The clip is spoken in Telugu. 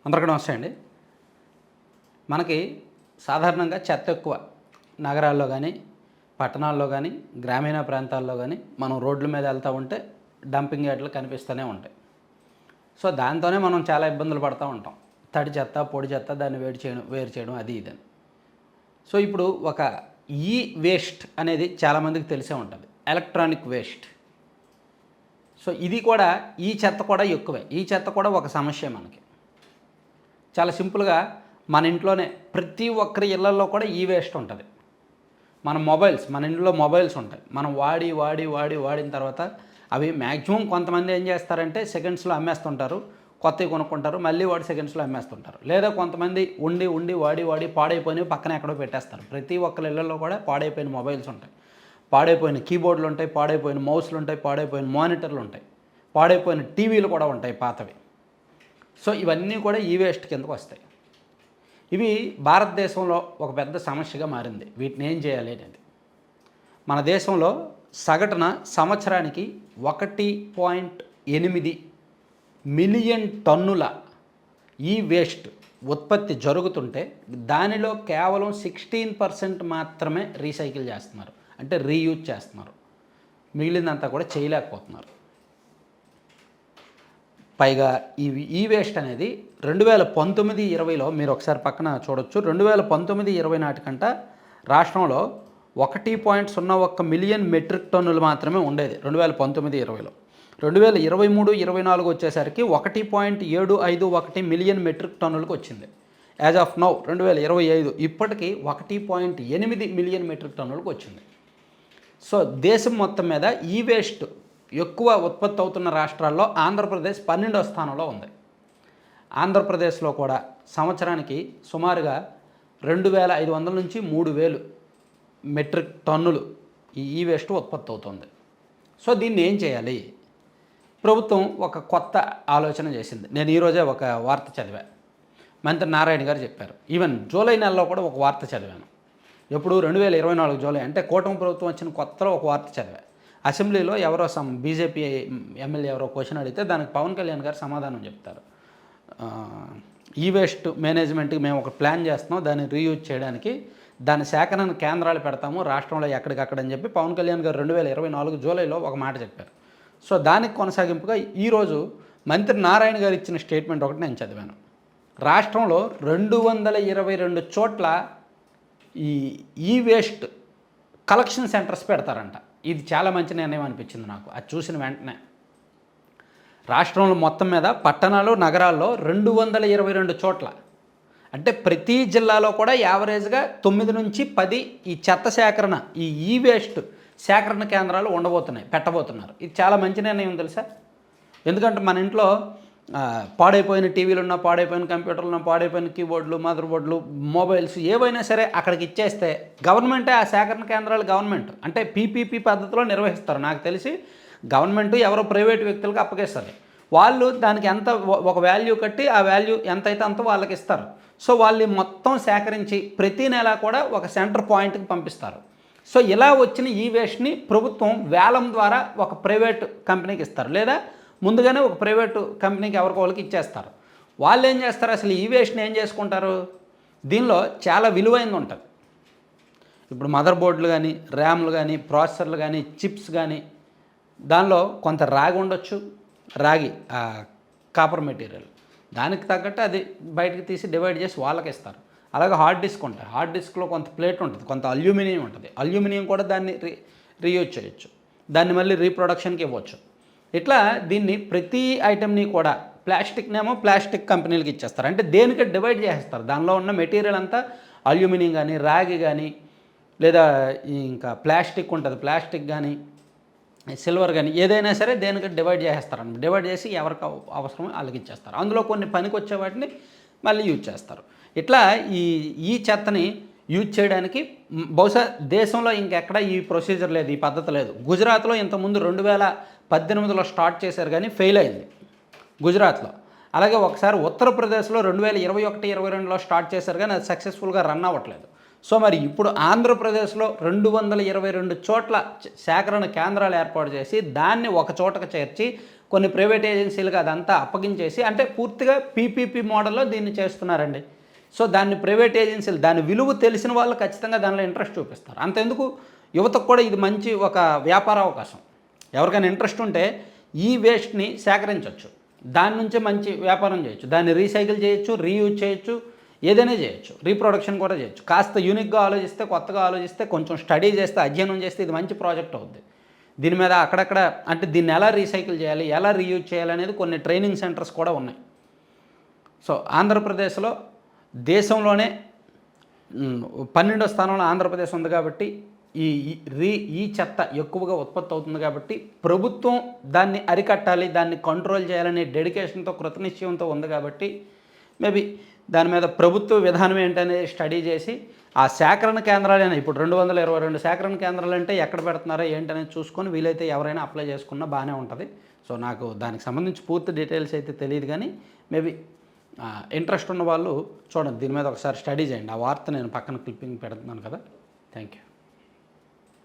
అందరికీ నమస్తే అండి. మనకి సాధారణంగా చెత్త ఎక్కువ నగరాల్లో కానీ, పట్టణాల్లో కానీ, గ్రామీణ ప్రాంతాల్లో కానీ మనం రోడ్ల మీద వెళ్తూ ఉంటే డంపింగ్ యార్డ్లు కనిపిస్తూనే ఉంటాయి. సో దాంతోనే మనం చాలా ఇబ్బందులు పడుతూ ఉంటాం. తడి చెత్త, పొడి చెత్త దాన్ని వేరు చేయడం అది ఇదని. సో ఇప్పుడు ఒక ఈ వేస్ట్ అనేది చాలామందికి తెలిసే ఉంటుంది, ఎలక్ట్రానిక్ వేస్ట్. సో ఇది కూడా ఈ చెత్త కూడా ఎక్కువే. ఈ చెత్త కూడా ఒక సమస్య మనకి. చాలా సింపుల్గా మన ఇంట్లోనే ప్రతి ఒక్కరి ఇళ్లలో కూడా ఈ వేస్ట్ ఉంటుంది. మన ఇంట్లో మొబైల్స్ ఉంటాయి. మనం వాడిన తర్వాత అవి మ్యాక్సిమం కొంతమంది ఏం చేస్తారంటే సెకండ్స్లో అమ్మేస్తుంటారు, కొత్తవి కొనుక్కుంటారు, మళ్ళీ వాడి సెకండ్స్లో అమ్మేస్తుంటారు. లేదా కొంతమంది వాడి పాడైపోయినవి పక్కన ఎక్కడో పెట్టేస్తారు. ప్రతి ఒక్కరి ఇళ్లలో కూడా పాడైపోయిన మొబైల్స్ ఉంటాయి, పాడైపోయిన కీబోర్డులు ఉంటాయి, పాడైపోయిన మౌస్లు ఉంటాయి, పాడైపోయిన మానిటర్లు ఉంటాయి, పాడైపోయిన టీవీలు కూడా ఉంటాయి పాతవి. సో ఇవన్నీ కూడా ఈ వేస్ట్ కిందకు వస్తాయి. ఇవి భారతదేశంలో ఒక పెద్ద సమస్యగా మారింది. వీటిని ఏం చేయాలి అనేది. మన దేశంలో సగటున సంవత్సరానికి 1.8 మిలియన్ టన్నుల ఈ వేస్ట్ ఉత్పత్తి జరుగుతుంటే దానిలో కేవలం 16% మాత్రమే రీసైకిల్ చేస్తున్నారు, అంటే రీయూజ్ చేస్తున్నారు. మిగిలిందంతా కూడా చేయలేకపోతున్నారు. పైగా ఈ వేస్ట్ అనేది 2019-20లో మీరు ఒకసారి పక్కన చూడొచ్చు. 2019-20 నాటికంట రాష్ట్రంలో 1.01 మిలియన్ మెట్రిక్ టన్నులు మాత్రమే ఉండేది 2019-20లో. 2023-24 వచ్చేసరికి 1.751 మిలియన్ మెట్రిక్ టన్నులకు వచ్చింది. యాజ్ ఆఫ్ నౌ 2025 ఇప్పటికీ 1.8 మిలియన్ మెట్రిక్ టన్నులకు వచ్చింది. సో దేశం మొత్తం మీద ఈ వేస్ట్ ఎక్కువ ఉత్పత్తి అవుతున్న రాష్ట్రాల్లో ఆంధ్రప్రదేశ్ 12వ స్థానంలో ఉంది. ఆంధ్రప్రదేశ్లో కూడా సంవత్సరానికి సుమారుగా 2,500 నుంచి 3,000 మెట్రిక్ టన్నులు ఈ వేస్ట్ ఉత్పత్తి అవుతుంది. సో దీన్ని ఏం చేయాలి? ప్రభుత్వం ఒక కొత్త ఆలోచన చేసింది. నేను ఈరోజే ఒక వార్త చదివా, మంత్రి నారాయణ గారు చెప్పారు. ఈవెన్ జూలై నెలలో కూడా ఒక వార్త చదివాను. ఎప్పుడు 2024 జూలై, అంటే కూటమి ప్రభుత్వం వచ్చిన కొత్తలో ఒక వార్త చదివా. అసెంబ్లీలో ఎవరో బీజేపీ ఎమ్మెల్యే ఎవరో క్వశ్చన్ అడిగితే దానికి పవన్ కళ్యాణ్ గారు సమాధానం చెప్తారు. ఈ వేస్ట్ మేనేజ్మెంట్కి మేము ఒక ప్లాన్ చేస్తున్నాం, దాన్ని రీయూజ్ చేయడానికి దాని సేకరణ కేంద్రాలు పెడతాము రాష్ట్రంలో ఎక్కడికక్కడని చెప్పి పవన్ కళ్యాణ్ గారు 2024 జూలైలో ఒక మాట చెప్పారు. సో దానికి కొనసాగింపుగా ఈరోజు మంత్రి నారాయణ గారు ఇచ్చిన స్టేట్మెంట్ ఒకటి నేను చదివాను. రాష్ట్రంలో 222 చోట్ల ఈ వేస్ట్ కలెక్షన్ సెంటర్స్ పెడతారంట. ఇది చాలా మంచి నిర్ణయం అనిపించింది నాకు అది చూసిన వెంటనే. రాష్ట్రంలో మొత్తం మీద పట్టణాలు, నగరాల్లో 222 చోట్ల, అంటే ప్రతి జిల్లాలో కూడా యావరేజ్గా 9 నుంచి 10 ఈ చెత్త సేకరణ, ఈ వేస్ట్ సేకరణ కేంద్రాలు పెట్టబోతున్నారు. ఇది చాలా మంచి నిర్ణయం తెలుసా? ఎందుకంటే మన ఇంట్లో పాడైపోయిన టీవీలు ఉన్నా, పాడైపోయిన కంప్యూటర్లు ఉన్నా, పాడైపోయిన కీబోర్డులు, మదర్ బోర్డులు, మొబైల్స్ ఏవైనా సరే అక్కడికి ఇచ్చేస్తే గవర్నమెంటే ఆ సేకరణ కేంద్రాలు గవర్నమెంట్ అంటే పీపీపీ పద్ధతిలో నిర్వహిస్తారు. నాకు తెలిసి గవర్నమెంట్ ఎవరో ప్రైవేట్ వ్యక్తులకు అప్పగిస్తుంది. వాళ్ళు దానికి ఎంత ఒక వాల్యూ కట్టి ఆ వాల్యూ ఎంతైతే అంత వాళ్ళకి ఇస్తారు. సో వాళ్ళు మొత్తం సేకరించి ప్రతి నెల కూడా ఒక సెంటర్ పాయింట్కి పంపిస్తారు. సో ఇలా వచ్చిన ఈ వేస్ట్ని ప్రభుత్వం వేలం ద్వారా ఒక ప్రైవేట్ కంపెనీకి ఇస్తారు, లేదా ముందుగానే ఒక ప్రైవేటు కంపెనీకి ఎవరికో వాళ్ళకి ఇచ్చేస్తారు. వాళ్ళు ఏం చేస్తారు, అసలు ఈ వేస్ట్ని ఏం చేసుకుంటారు? దీనిలో చాలా విలువైనది ఉంటుంది. ఇప్పుడు మదర్ బోర్డులు కానీ, ర్యామ్లు కానీ, ప్రాసెసర్లు కానీ, చిప్స్ కానీ, దానిలో కొంత రాగి ఉండొచ్చు, రాగి కాపర్ మెటీరియల్, దానికి తగ్గట్టు అది బయటకు తీసి డివైడ్ చేసి వాళ్ళకి ఇస్తారు. అలాగే హార్డ్ డిస్క్ ఉంటుంది, హార్డ్ డిస్క్లో కొంత ప్లేట్ ఉంటుంది, కొంత అల్యూమినియం ఉంటుంది. అల్యూమినియం కూడా దాన్ని రీయూజ్ చేయొచ్చు, దాన్ని మళ్ళీ రీప్రొడక్షన్కి ఇవ్వచ్చు. ఇట్లా దీన్ని ప్రతి ఐటెంని కూడా ప్లాస్టిక్ కంపెనీలకు ఇచ్చేస్తారు. అంటే దేనికి డివైడ్ చేసేస్తారు. దానిలో ఉన్న మెటీరియల్ అంతా అల్యూమినియం కానీ, రాగి కానీ, లేదా ఇంకా ప్లాస్టిక్ ఉంటుంది, ప్లాస్టిక్ కానీ, సిల్వర్ కానీ, ఏదైనా సరే దేనికి డివైడ్ చేసేస్తారు. డివైడ్ చేసి ఎవరికి అవసరమో వాళ్ళకి ఇచ్చేస్తారు. అందులో కొన్ని పనికి వచ్చే వాటిని మళ్ళీ యూజ్ చేస్తారు. ఇట్లా ఈ చెత్తని యూజ్ చేయడానికి బహుశా దేశంలో ఇంకెక్కడ ఈ ప్రొసీజర్ లేదు, ఈ పద్ధతి లేదు. గుజరాత్లో ఇంతకుముందు 2018లో స్టార్ట్ చేశారు కానీ ఫెయిల్ అయింది గుజరాత్లో. అలాగే ఒకసారి ఉత్తరప్రదేశ్లో 2021-22లో స్టార్ట్ చేశారు కానీ అది సక్సెస్ఫుల్గా రన్ అవ్వట్లేదు. సో మరి ఇప్పుడు ఆంధ్రప్రదేశ్లో 222 చోట్ల సేకరణ కేంద్రాలు ఏర్పాటు చేసి దాన్ని ఒక చోటకు చేర్చి కొన్ని ప్రైవేట్ ఏజెన్సీలకు అదంతా అప్పగించేసి అంటే పూర్తిగా పీపీపీ మోడల్లో దీన్ని చేస్తున్నారండి. సో దాన్ని ప్రైవేట్ ఏజెన్సీలు దాని విలువ తెలిసిన వాళ్ళు ఖచ్చితంగా దానిలో ఇంట్రెస్ట్ చూపిస్తారు. అంతెందుకు యువతకు కూడా ఇది మంచి ఒక వ్యాపార అవకాశం. ఎవరికైనా ఇంట్రెస్ట్ ఉంటే ఈ వేస్ట్ని సేకరించవచ్చు, దాని నుంచే మంచి వ్యాపారం చేయొచ్చు, దాన్ని రీసైకిల్ చేయొచ్చు, రీయూజ్ చేయొచ్చు, ఏదైనా చేయొచ్చు, రీప్రొడక్షన్ కూడా చేయొచ్చు. కాస్త యూనిక్గా ఆలోచిస్తే, కొత్తగా ఆలోచిస్తే, కొంచెం స్టడీ చేస్తే, అధ్యయనం చేస్తే ఇది మంచి ప్రాజెక్ట్ అవుద్ది. దీని మీద అక్కడక్కడ అంటే దీన్ని ఎలా రీసైకిల్ చేయాలి, ఎలా రీయూజ్ చేయాలి అనేది కొన్ని ట్రైనింగ్ సెంటర్స్ కూడా ఉన్నాయి. సో ఆంధ్రప్రదేశ్లో దేశంలోనే 12వ స్థానంలో ఆంధ్రప్రదేశ్ ఉంది కాబట్టి ఈ చెత్త ఎక్కువగా ఉత్పత్తి అవుతుంది కాబట్టి ప్రభుత్వం దాన్ని అరికట్టాలి, దాన్ని కంట్రోల్ చేయాలనే డెడికేషన్తో కృతనిశ్చయంతో ఉంది కాబట్టి మేబీ దాని మీద ప్రభుత్వ విధానం ఏంటనేది స్టడీ చేసి ఆ సేకరణ కేంద్రాలైనా ఇప్పుడు 222 సేకరణ కేంద్రాలు అంటే ఎక్కడ పెడుతున్నారో ఏంటనేది చూసుకొని వీలైతే ఎవరైనా అప్లై చేసుకున్నా బాగానే ఉంటుంది. సో నాకు దానికి సంబంధించి పూర్తి డీటెయిల్స్ అయితే తెలియదు, కానీ మేబీ ఇంట్రెస్ట్ ఉన్న వాళ్ళు చూడండి, దీని మీద ఒకసారి స్టడీ చేయండి. ఆ వార్త నేను పక్కన క్లిప్పింగ్ పెడుతున్నాను కదా. Thank you.